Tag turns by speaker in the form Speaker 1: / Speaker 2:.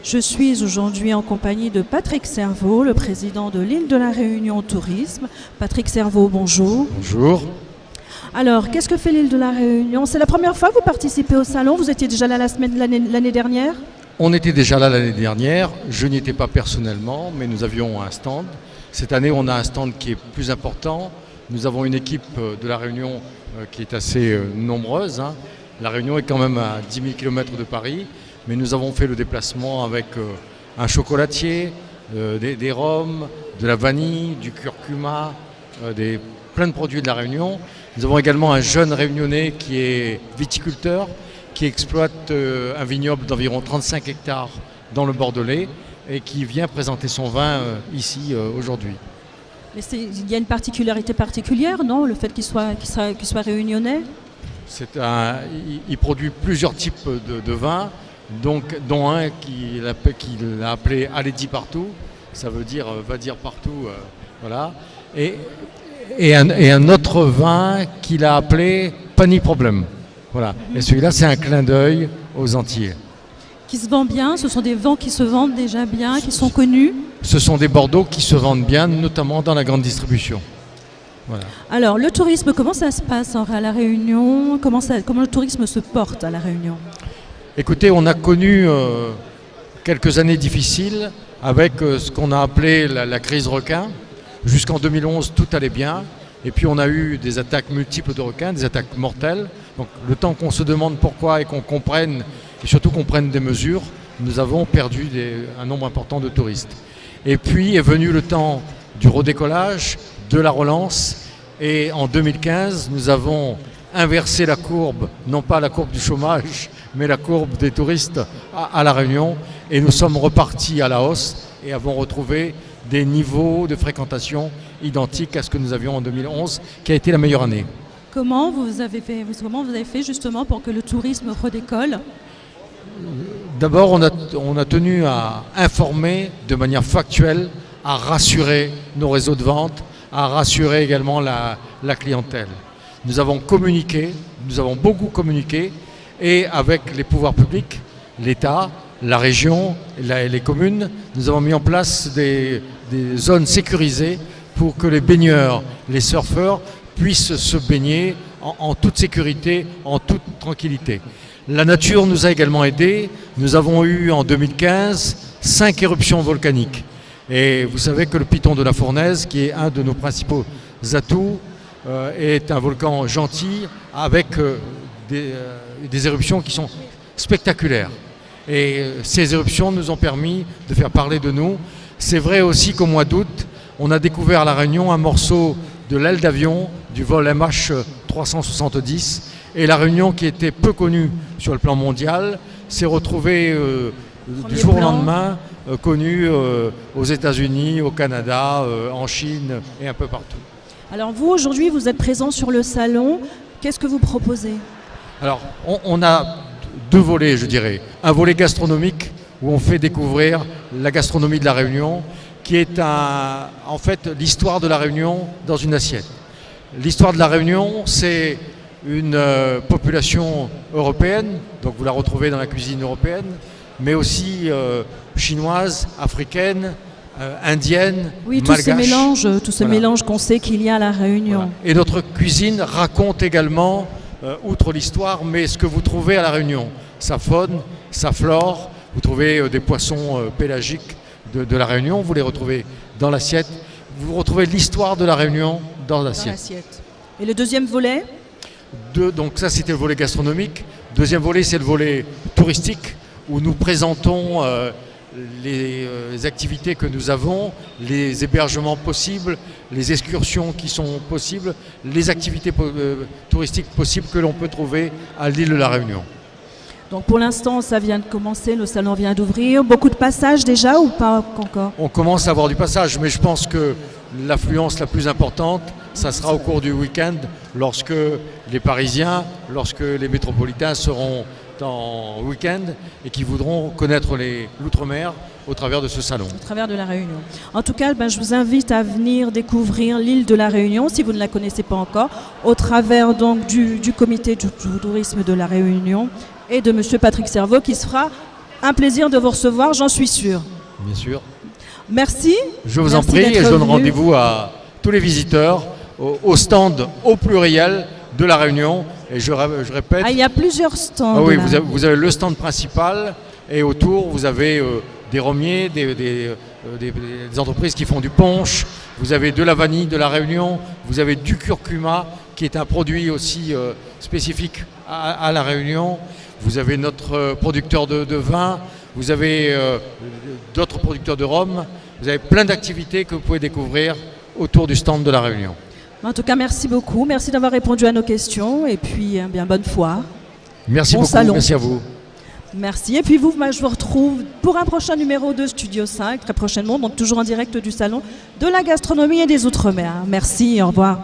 Speaker 1: Je suis aujourd'hui en compagnie de Patrick Servaux, le président de l'île de la Réunion Tourisme. Patrick Servaux, bonjour.
Speaker 2: Bonjour.
Speaker 1: Alors, qu'est-ce que fait l'île de la Réunion? C'est la première fois que vous participez au salon? Vous étiez déjà là l'année dernière?
Speaker 2: On était déjà là l'année dernière. Je n'y étais pas personnellement, mais nous avions un stand. Cette année, on a un stand qui est plus important. Nous avons une équipe de la Réunion qui est assez nombreuse. La Réunion est quand même à 10 000 km de Paris, mais nous avons fait le déplacement avec un chocolatier, des rhums, de la vanille, du curcuma, plein de produits de la Réunion. Nous avons également un jeune réunionnais qui est viticulteur, qui exploite un vignoble d'environ 35 hectares dans le Bordelais et qui vient présenter son vin ici aujourd'hui.
Speaker 1: Mais il y a une particularité particulière, non? Le fait qu'il soit réunionnais?
Speaker 2: Il produit plusieurs types de vins, dont un qu'il a appelé Allez-y partout, ça veut dire va dire partout, voilà. Et un autre vin qu'il a appelé Pas ni problème. Voilà. Et celui-là, c'est un clin d'œil aux Antillais.
Speaker 1: Qui se vend bien, ce sont des vins qui se vendent déjà bien, qui sont connus.
Speaker 2: Ce sont des Bordeaux qui se vendent bien, notamment dans la grande distribution. Voilà.
Speaker 1: Alors, le tourisme, comment ça se passe à La Réunion? Comment le tourisme se porte à La Réunion?
Speaker 2: Écoutez, on a connu quelques années difficiles avec ce qu'on a appelé la crise requin. Jusqu'en 2011, tout allait bien. Et puis on a eu des attaques multiples de requins, des attaques mortelles. Donc le temps qu'on se demande pourquoi et qu'on comprenne, et surtout qu'on prenne des mesures, nous avons perdu un nombre important de touristes. Et puis est venu le temps du redécollage, de la relance. Et en 2015, nous avons inversé la courbe, non pas la courbe du chômage, mais la courbe des touristes à La Réunion. Et nous sommes repartis à la hausse et avons retrouvé des niveaux de fréquentation identiques à ce que nous avions en 2011, qui a été la meilleure année.
Speaker 1: Comment vous avez fait justement pour que le tourisme redécolle?
Speaker 2: D'abord, on a tenu à informer de manière factuelle, à rassurer nos réseaux de vente, à rassurer également la clientèle. Nous avons communiqué, nous avons beaucoup communiqué, et avec les pouvoirs publics, l'État, la région, les communes, nous avons mis en place des zones sécurisées pour que les baigneurs, les surfeurs puissent se baigner en toute sécurité, en toute tranquillité. La nature nous a également aidés. Nous avons eu en 2015 5 éruptions volcaniques. Et vous savez que le Piton de la Fournaise, qui est un de nos principaux atouts, est un volcan gentil avec des éruptions qui sont spectaculaires. Et ces éruptions nous ont permis de faire parler de nous. C'est vrai aussi qu'au mois d'août, on a découvert à La Réunion un morceau de l'aile d'avion du vol MH370. Et La Réunion, qui était peu connue sur le plan mondial, s'est retrouvée du jour au lendemain connue aux États-Unis, au Canada, en Chine et un peu partout.
Speaker 1: Alors vous, aujourd'hui, vous êtes présent sur le salon. Qu'est-ce que vous proposez? Alors,
Speaker 2: on a deux volets, je dirais. Un volet gastronomique où on fait découvrir la gastronomie de La Réunion, qui est en fait l'histoire de La Réunion dans une assiette. L'histoire de La Réunion, c'est une population européenne, donc vous la retrouvez dans la cuisine européenne, mais aussi chinoise, africaine, indienne,
Speaker 1: oui,
Speaker 2: malgache.
Speaker 1: Tout ce mélange qu'on sait qu'il y a à La Réunion.
Speaker 2: Voilà. Et notre cuisine raconte également, outre l'histoire, mais ce que vous trouvez à La Réunion, sa faune, sa flore. Vous trouvez des poissons pélagiques de La Réunion, vous les retrouvez dans l'assiette. Vous retrouvez l'histoire de La Réunion dans l'assiette.
Speaker 1: Et le deuxième volet?
Speaker 2: Donc ça, c'était le volet gastronomique. Deuxième volet, c'est le volet touristique, où nous présentons les activités que nous avons, les hébergements possibles, les excursions qui sont possibles, les activités touristiques possibles que l'on peut trouver à l'île de La Réunion.
Speaker 1: Donc pour l'instant, ça vient de commencer, le salon vient d'ouvrir. Beaucoup de passages déjà ou pas encore?
Speaker 2: On commence à avoir du passage, mais je pense que l'affluence la plus importante, ça sera au cours du week-end, lorsque les Parisiens, lorsque les métropolitains seront en week-end et qui voudront connaître l'outre-mer au travers de ce salon.
Speaker 1: Au travers de La Réunion. En tout cas, je vous invite à venir découvrir l'île de La Réunion, si vous ne la connaissez pas encore, au travers donc du comité du tourisme de La Réunion et de M. Patrick Servaux qui sera un plaisir de vous recevoir, j'en suis sûre.
Speaker 2: Bien sûr.
Speaker 1: Merci.
Speaker 2: Je vous en
Speaker 1: Merci
Speaker 2: prie et
Speaker 1: d'être
Speaker 2: je donne
Speaker 1: venu.
Speaker 2: rendez-vous à tous les visiteurs au stand au pluriel de la Réunion. Et je répète,
Speaker 1: Ah, il y a plusieurs stands.
Speaker 2: ah oui,
Speaker 1: là.
Speaker 2: vous avez le stand principal et autour vous avez des romiers, des entreprises qui font du punch, vous avez de la vanille de la Réunion, vous avez du curcuma qui est un produit aussi spécifique à la Réunion, vous avez notre producteur de vin, vous avez d'autres producteurs de rhum, vous avez plein d'activités que vous pouvez découvrir autour du stand de la Réunion.
Speaker 1: En tout cas, merci beaucoup. Merci d'avoir répondu à nos questions. Et puis, bien, bonne foire.
Speaker 2: Merci
Speaker 1: Bon
Speaker 2: beaucoup,
Speaker 1: salon.
Speaker 2: merci à vous.
Speaker 1: Merci. Et puis vous, je vous retrouve pour un prochain numéro de Studio 5, très prochainement, donc toujours en direct du Salon de la Gastronomie et des Outre-mer. Merci, au revoir.